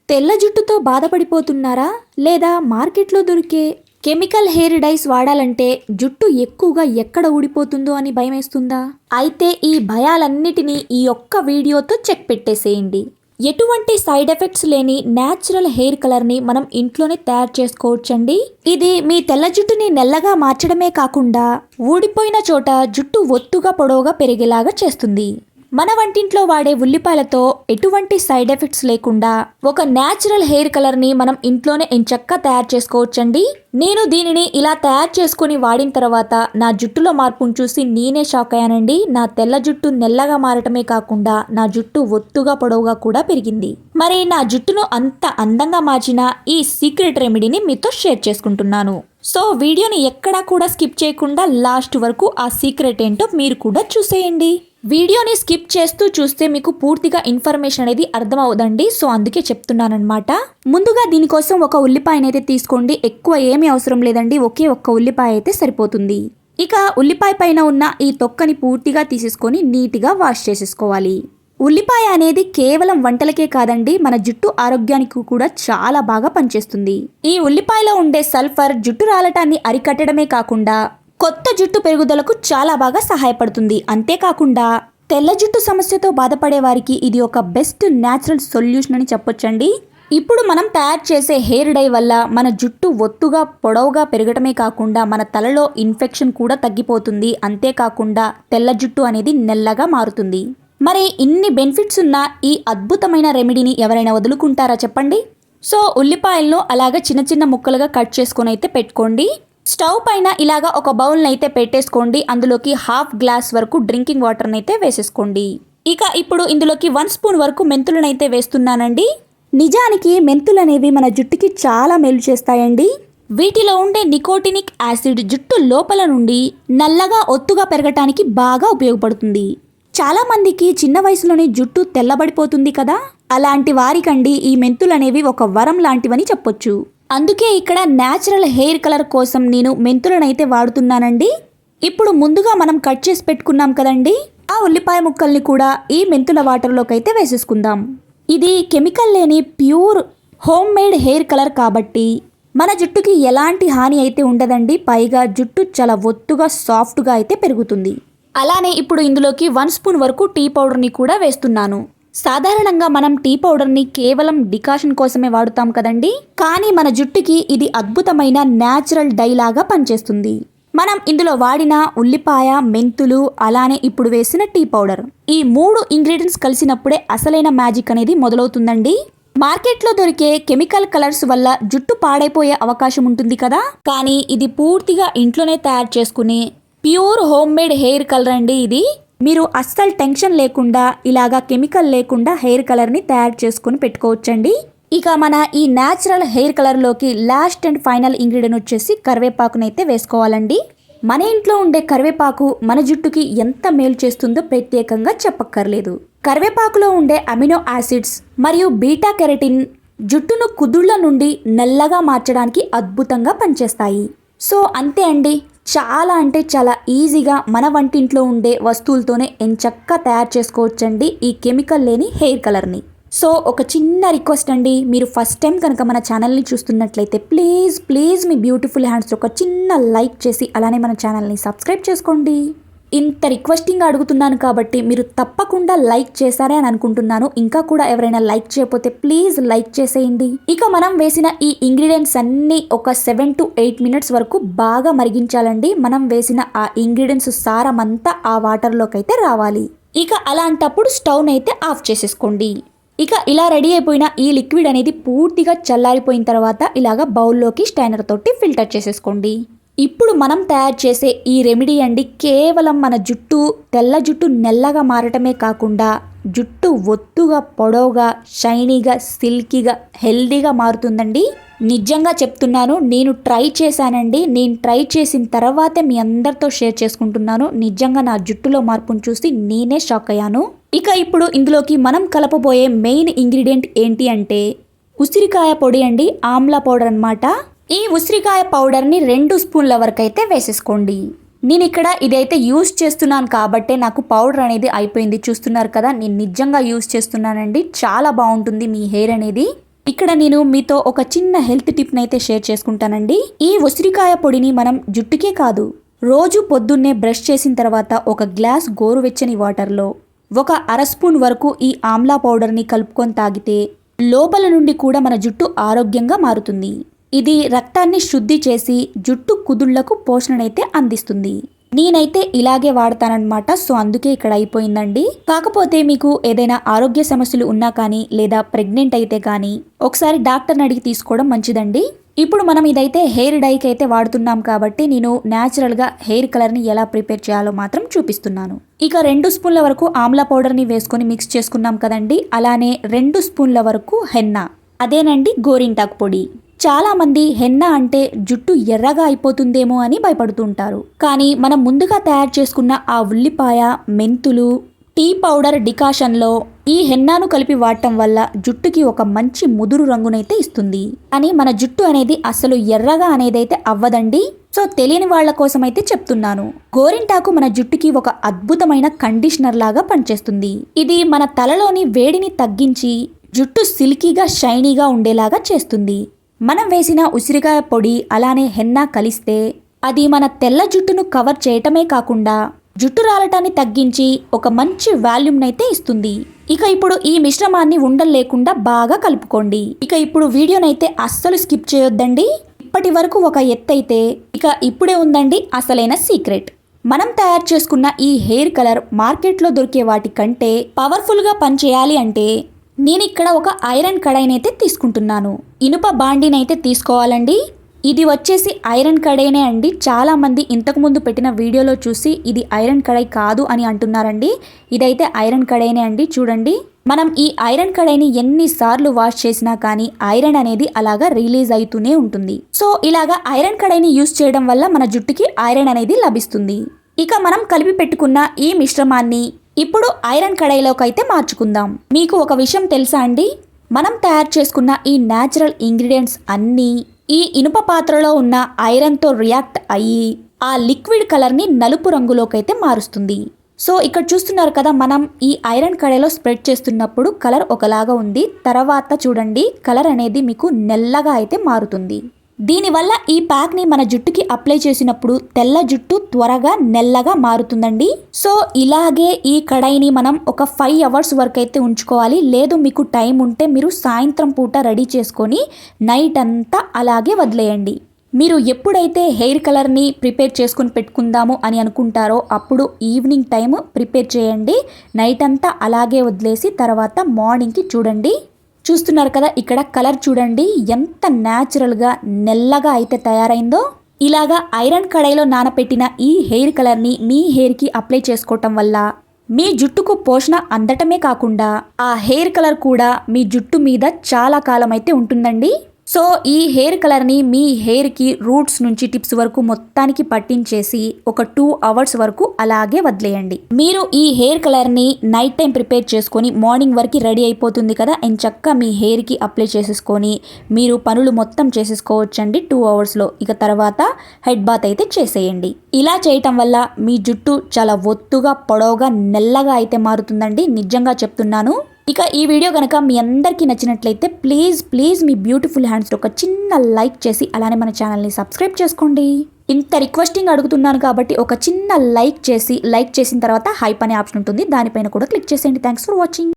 తెల్ల జుట్టుతో బాధపడిపోతున్నారా? లేదా మార్కెట్లో దొరికే కెమికల్ హెయిర్ డైస్ వాడాలంటే జుట్టు ఎక్కువగా ఎక్కడ ఊడిపోతుందో అని భయమేస్తుందా? అయితే ఈ భయాలన్నిటినీ ఈ ఒక్క వీడియోతో చెక్ పెట్టేసేయండి. ఎటువంటి సైడ్ ఎఫెక్ట్స్ లేని న్యాచురల్ హెయిర్ కలర్ని మనం ఇంట్లోనే తయారు చేసుకోవచ్చండి. ఇది మీ తెల్ల జుట్టుని నల్లగా మార్చడమే కాకుండా ఊడిపోయిన చోట జుట్టు ఒత్తుగా పొడవుగా పెరిగేలాగా చేస్తుంది. మన వంటింట్లో వాడే ఉల్లిపాయలతో ఎటువంటి సైడ్ ఎఫెక్ట్స్ లేకుండా ఒక న్యాచురల్ హెయిర్ కలర్ని మనం ఇంట్లోనే ఎంచక్కా తయారు చేసుకోవచ్చండి. నేను దీనిని ఇలా తయారు చేసుకుని వాడిన తర్వాత నా జుట్టులో మార్పును చూసి నేనే షాక్ అయ్యానండి. నా తెల్ల జుట్టు నల్లగా మారటమే కాకుండా నా జుట్టు ఒత్తుగా పొడవుగా కూడా పెరిగింది. మరి నా జుట్టును అంత అందంగా మార్చిన ఈ సీక్రెట్ రెమెడీని మీతో షేర్ చేసుకుంటున్నాను. సో వీడియోని ఎక్కడా కూడా స్కిప్ చేయకుండా లాస్ట్ వరకు ఆ సీక్రెట్ ఏంటో మీరు కూడా చూసేయండి. వీడియోని స్కిప్ చేస్తూ చూస్తే మీకు పూర్తిగా ఇన్ఫర్మేషన్ అనేది అర్థం అవదండి. సో అందుకే చెప్తున్నానమాట. ముందుగా దీనికోసం ఒక ఉల్లిపాయని అయితే తీసుకోండి. ఎక్కువ ఏమీ అవసరం లేదండి, ఒకే ఒక్క ఉల్లిపాయ అయితే సరిపోతుంది. ఇక ఉల్లిపాయ పైన ఉన్న ఈ తొక్కని పూర్తిగా తీసేసుకొని నీట్గా వాష్ చేసేసుకోవాలి. ఉల్లిపాయ అనేది కేవలం వంటలకే కాదండి, మన జుట్టు ఆరోగ్యానికి కూడా చాలా బాగా పనిచేస్తుంది. ఈ ఉల్లిపాయలో ఉండే సల్ఫర్ జుట్టు రాలటాన్ని అరికట్టడమే కాకుండా కొత్త జుట్టు పెరుగుదలకు చాలా బాగా సహాయపడుతుంది. అంతేకాకుండా తెల్ల జుట్టు సమస్యతో బాధపడే వారికి ఇది ఒక బెస్ట్ న్యాచురల్ సొల్యూషన్ అని చెప్పొచ్చండి. ఇప్పుడు మనం తయారు చేసే హెయిర్ డై వల్ల మన జుట్టు ఒత్తుగా పొడవుగా పెరగటమే కాకుండా మన తలలో ఇన్ఫెక్షన్ కూడా తగ్గిపోతుంది. అంతేకాకుండా తెల్ల జుట్టు అనేది నల్లగా మారుతుంది. మరి ఇన్ని బెనిఫిట్స్ ఉన్న ఈ అద్భుతమైన రెమెడీని ఎవరైనా వదులుకుంటారా చెప్పండి? సో ఉల్లిపాయలను అలాగా చిన్న చిన్న ముక్కలుగా కట్ చేసుకొని అయితే పెట్టుకోండి. స్టవ్ పైన ఇలాగా ఒక బౌల్ని అయితే పెట్టేసుకోండి. అందులోకి 1/2 గ్లాస్ వరకు డ్రింకింగ్ వాటర్ని అయితే వేసేసుకోండి. ఇక ఇప్పుడు ఇందులోకి 1 స్పూన్ వరకు మెంతులను అయితే వేస్తున్నానండి. నిజానికి మెంతులు అనేవి మన జుట్టుకి చాలా మేలు చేస్తాయండి. వీటిలో ఉండే నికోటినిక్ యాసిడ్ జుట్టు లోపల నుండి నల్లగా ఒత్తుగా పెరగటానికి బాగా ఉపయోగపడుతుంది. చాలా మందికి చిన్న వయసులోనే జుట్టు తెల్లబడిపోతుంది కదా, అలాంటి వారికండి ఈ మెంతులు అనేవి ఒక వరం లాంటివని చెప్పొచ్చు. అందుకే ఇక్కడ న్యాచురల్ హెయిర్ కలర్ కోసం నేను మెంతులనైతే వాడుతున్నానండి. ఇప్పుడు ముందుగా మనం కట్ చేసి పెట్టుకున్నాం కదండి, ఆ ఉల్లిపాయ ముక్కల్ని కూడా ఈ మెంతుల వాటర్లోకి అయితే వేసేసుకుందాం. ఇది కెమికల్ లేని pure home made hair colour కాబట్టి మన జుట్టుకి ఎలాంటి హాని అయితే ఉండదండి. పైగా జుట్టు చాలా ఒత్తుగా సాఫ్ట్గా అయితే పెరుగుతుంది. అలానే ఇప్పుడు ఇందులోకి 1 స్పూన్ వరకు టీ పౌడర్ని కూడా వేస్తున్నాను. సాధారణంగా మనం టీ పౌడర్ని కేవలం డికాషన్ కోసమే వాడుతాం కదండి, కానీ మన జుట్టుకి ఇది అద్భుతమైన న్యాచురల్ డై లాగా పనిచేస్తుంది. మనం ఇందులో వాడిన ఉల్లిపాయ, మెంతులు, అలానే ఇప్పుడు వేసిన టీ పౌడర్, ఈ 3 ఇంగ్రీడియంట్స్ కలిసినప్పుడే అసలైన మ్యాజిక్ అనేది మొదలవుతుందండి. మార్కెట్లో దొరికే కెమికల్ కలర్స్ వల్ల జుట్టు పాడైపోయే అవకాశం ఉంటుంది కదా, కానీ ఇది పూర్తిగా ఇంట్లోనే తయారు చేసుకునే pure home made hair colour అండి. ఇది మీరు అస్సలు టెన్షన్ లేకుండా ఇలాగా కెమికల్ లేకుండా హెయిర్ కలర్ని తయారు చేసుకుని పెట్టుకోవచ్చండి. ఇక మన ఈ న్యాచురల్ హెయిర్ కలర్లోకి లాస్ట్ అండ్ ఫైనల్ ఇంగ్రీడియంట్ వచ్చేసి కరివేపాకునైతే వేసుకోవాలండి. మన ఇంట్లో ఉండే కరివేపాకు మన జుట్టుకి ఎంత మేలు చేస్తుందో ప్రత్యేకంగా చెప్పక్కర్లేదు. కరివేపాకులో ఉండే అమినో యాసిడ్స్ మరియు బీటా కెరటిన్ జుట్టును కుదుళ్ల నుండి నల్లగా మార్చడానికి అద్భుతంగా పనిచేస్తాయి. సో అంతే అండి, చాలా అంటే చాలా ఈజీగా మన వంటింట్లో ఉండే వస్తువులతోనే ఎంచక్కా తయారు చేసుకోవచ్చండి ఈ కెమికల్ లేని హెయిర్ కలర్ని. సో ఒక చిన్న రిక్వెస్ట్ అండి, మీరు ఫస్ట్ టైం కనుక మన ఛానల్ని చూస్తున్నట్లయితే ప్లీజ్ మీ బ్యూటిఫుల్ హ్యాండ్స్ ఒక చిన్న లైక్ చేసి అలానే మన ఛానల్ని సబ్స్క్రైబ్ చేసుకోండి. ఇంత రిక్వెస్టింగ్ అడుగుతున్నాను కాబట్టి మీరు తప్పకుండా లైక్ చేశారే అని అనుకుంటున్నాను. ఇంకా కూడా ఎవరైనా లైక్ చేయకపోతే ప్లీజ్ లైక్ చేసేయండి. ఇక మనం వేసిన ఈ ఇంగ్రీడియంట్స్ అన్నీ ఒక 7 to 8 మినిట్స్ వరకు బాగా మరిగించాలండి. మనం వేసిన ఆ ఇంగ్రీడియంట్స్ సారమంతా ఆ వాటర్లోకి అయితే రావాలి. ఇక అలాంటప్పుడు స్టవ్ని అయితే ఆఫ్ చేసేసుకోండి. ఇక ఇలా రెడీ అయిపోయిన ఈ లిక్విడ్ అనేది పూర్తిగా చల్లారిపోయిన తర్వాత ఇలాగ బౌల్లోకి స్టైనర్ తోటి ఫిల్టర్ చేసేసుకోండి. ఇప్పుడు మనం తయారు చేసే ఈ రెమెడీ అండి కేవలం మన జుట్టు తెల్ల జుట్టు నల్లగా మారటమే కాకుండా జుట్టు ఒత్తుగా పొడవుగా షైనీగా సిల్కీగా హెల్దీగా మారుతుందండి. నిజంగా చెప్తున్నాను, నేను ట్రై చేశానండి. నేను ట్రై చేసిన తర్వాతే మీ అందరితో షేర్ చేసుకుంటున్నాను. నిజంగా నా జుట్టులో మార్పును చూసి నేనే షాక్ అయ్యాను. ఇక ఇప్పుడు ఇందులోకి మనం కలపబోయే మెయిన్ ఇంగ్రీడియంట్ ఏంటి అంటే ఉసిరికాయ పొడి అండి, ఆమ్లా పౌడర్ అన్నమాట. ఈ ఉసిరికాయ పౌడర్ని 2 స్పూన్ల వరకు అయితే వేసేసుకోండి. నేను ఇక్కడ ఇదైతే యూస్ చేస్తున్నాను కాబట్టే నాకు పౌడర్ అనేది అయిపోయింది. చూస్తున్నారు కదా, నేను నిజంగా యూస్ చేస్తున్నానండి. చాలా బాగుంటుంది మీ హెయిర్ అనేది. ఇక్కడ నేను మీతో ఒక చిన్న హెల్త్ టిప్ నైతే షేర్ చేసుకుంటానండి. ఈ ఉసిరికాయ పొడిని మనం జుట్టుకే కాదు, రోజు పొద్దున్నే బ్రష్ చేసిన తర్వాత ఒక గ్లాస్ గోరువెచ్చని వాటర్లో ఒక అర స్పూన్ వరకు ఈ ఆమ్లా పౌడర్ని కలుపుకొని తాగితే లోపల నుండి కూడా మన జుట్టు ఆరోగ్యంగా మారుతుంది. ఇది రక్తాన్ని శుద్ధి చేసి జుట్టు కుదుళ్లకు పోషణనైతే అందిస్తుంది. నేనైతే ఇలాగే వాడతానన్నమాట. సో అందుకే ఇక్కడ అయిపోయిందండి. కాకపోతే మీకు ఏదైనా ఆరోగ్య సమస్యలు ఉన్నా కానీ లేదా ప్రెగ్నెంట్ అయితే కానీ ఒకసారి డాక్టర్ని అడిగి తీసుకోవడం మంచిదండి. ఇప్పుడు మనం ఇదైతే హెయిర్ డైకి అయితే వాడుతున్నాం కాబట్టి నేను న్యాచురల్గా హెయిర్ కలర్ని ఎలా ప్రిపేర్ చేయాలో మాత్రం చూపిస్తున్నాను. ఇక 2 స్పూన్ల వరకు ఆమ్లా పౌడర్ని వేసుకొని మిక్స్ చేసుకున్నాం కదండి. అలానే 2 స్పూన్ల వరకు హెన్నా, అదేనండి గోరింటాకు పొడి. చాలా మంది హెన్నా అంటే జుట్టు ఎర్రగా అయిపోతుందేమో అని భయపడుతుంటారు. కానీ మనం ముందుగా తయారు చేసుకున్న ఆ ఉల్లిపాయ, మెంతులు, టీ పౌడర్ డికాషన్లో ఈ హెన్నాను కలిపి వాడటం వల్ల జుట్టుకి ఒక మంచి ముదురు రంగునైతే ఇస్తుంది. అని మన జుట్టు అనేది అసలు ఎర్రగా అనేదైతే అవ్వదండి. సో తెలియని వాళ్ల కోసం అయితే చెప్తున్నాను. గోరింటాకు మన జుట్టుకి ఒక అద్భుతమైన కండిషనర్ లాగా పనిచేస్తుంది. ఇది మన తలలోని వేడిని తగ్గించి జుట్టు సిల్కీగా షైనీగా ఉండేలాగా చేస్తుంది. మనం వేసిన ఉసిరికాయ పొడి అలానే హెన్నా కలిస్తే అది మన తెల్ల జుట్టును కవర్ చేయటమే కాకుండా జుట్టు రాలటాన్ని తగ్గించి ఒక మంచి వాల్యూమ్నైతే ఇస్తుంది. ఇక ఇప్పుడు ఈ మిశ్రమాన్ని ఉండలు లేకుండా బాగా కలుపుకోండి. ఇక ఇప్పుడు వీడియోనైతే అస్సలు స్కిప్ చేయొద్దండి. ఇప్పటి వరకు ఒక ఎత్తైతే ఇక ఇప్పుడే ఉందండి అసలైన సీక్రెట్. మనం తయారు చేసుకున్న ఈ హెయిర్ కలర్ మార్కెట్లో దొరికే వాటి కంటే పవర్ఫుల్గా పనిచేయాలి అంటే నేను ఇక్కడ ఒక ఐరన్ కడాయినైతే తీసుకుంటున్నాను. ఇనుప బాండినైతే తీసుకోవాలండి. ఇది వచ్చేసి ఐరన్ కడాయినే అండి. చాలా మంది ఇంతకుముందు పెట్టిన వీడియోలో చూసి ఇది ఐరన్ కడాయి కాదు అని అంటున్నారండి. ఇదైతే ఐరన్ కడాయినే అండి. చూడండి, మనం ఈ ఐరన్ కడాయిని ఎన్నిసార్లు వాష్ చేసినా కానీ ఐరన్ అనేది అలాగా రిలీజ్ అవుతూనే ఉంటుంది. సో ఇలాగా ఐరన్ కడాయిని యూస్ చేయడం వల్ల మన జుట్టుకి ఐరన్ అనేది లభిస్తుంది. ఇక మనం కలిపి పెట్టుకున్న ఈ మిశ్రమాన్ని ఇప్పుడు ఐరన్ కడాయిలోకి అయితే మార్చుకుందాం. మీకు ఒక విషయం తెలుసా అండి, మనం తయారు చేసుకున్న ఈ న్యాచురల్ ఇంగ్రీడియంట్స్ అన్నీ ఈ ఇనుప పాత్రలో ఉన్న ఐరన్తో రియాక్ట్ అయ్యి ఆ లిక్విడ్ కలర్ని నలుపు రంగులోకి అయితే మారుస్తుంది. సో ఇక్కడ చూస్తున్నారు కదా, మనం ఈ ఐరన్ కడాయిలో స్ప్రెడ్ చేస్తున్నప్పుడు కలర్ ఒకలాగా ఉంది. తర్వాత చూడండి, కలర్ అనేది మీకు నల్లగా అయితే మారుతుంది. దీనివల్ల ఈ ప్యాక్ని మన జుట్టుకి అప్లై చేసినప్పుడు తెల్ల జుట్టు త్వరగా నల్లగా మారుతుందండి. సో ఇలాగే ఈ కడాయిని మనం ఒక 5 అవర్స్ వరకు అయితే ఉంచుకోవాలి. లేదు మీకు టైం ఉంటే మీరు సాయంత్రం పూట రెడీ చేసుకొని నైట్ అంతా అలాగే వదిలేయండి. మీరు ఎప్పుడైతే హెయిర్ కలర్ని ప్రిపేర్ చేసుకొని పెట్టుకుందాము అని అనుకుంటారో అప్పుడు ఈవినింగ్ టైం ప్రిపేర్ చేయండి. నైట్ అంతా అలాగే వదిలేసి తర్వాత మార్నింగ్కి చూడండి. చూస్తున్నారు కదా, ఇక్కడ కలర్ చూడండి ఎంత న్యాచురల్గా నల్లగా అయితే తయారైందో. ఇలాగా ఐరన్ కడాయిలో నానపెట్టిన ఈ హెయిర్ కలర్ని మీ హెయిర్కి అప్లై చేసుకోవటం వల్ల మీ జుట్టుకు పోషణ అందటమే కాకుండా ఆ హెయిర్ కలర్ కూడా మీ జుట్టు మీద చాలా కాలం అయితే ఉంటుందండి. సో ఈ హెయిర్ కలర్ని మీ హెయిర్కి రూట్స్ నుంచి టిప్స్ వరకు మొత్తానికి పట్టించేసి ఒక 2 అవర్స్ వరకు అలాగే వదిలేయండి. మీరు ఈ హెయిర్ కలర్ని నైట్ టైం ప్రిపేర్ చేసుకొని మార్నింగ్ వరకు రెడీ అయిపోతుంది కదా, ఎంచక్కా మీ హెయిర్కి అప్లై చేసేసుకొని మీరు పనులు మొత్తం చేసేసుకోవచ్చండి 2 అవర్స్లో. ఇక తర్వాత హెడ్ బాత్ అయితే చేసేయండి. ఇలా చేయటం వల్ల మీ జుట్టు చాలా ఒత్తుగా పొడవుగా నల్లగా అయితే మారుతుందండి. నిజంగా చెప్తున్నాను. ఇక ఈ వీడియో కనుక మీ అందరికీ నచ్చినట్లయితే ప్లీజ్ మీ బ్యూటిఫుల్ హ్యాండ్స్తో ఒక చిన్న లైక్ చేసి అలానే మన ఛానల్ని సబ్స్క్రైబ్ చేసుకోండి. ఇంత రిక్వెస్టింగ్ అడుగుతున్నాను కాబట్టి ఒక చిన్న లైక్ చేసిన తర్వాత హైప్ అనే ఆప్షన్ ఉంటుంది, దానిపైన కూడా క్లిక్ చేసేయండి. Thanks for watching.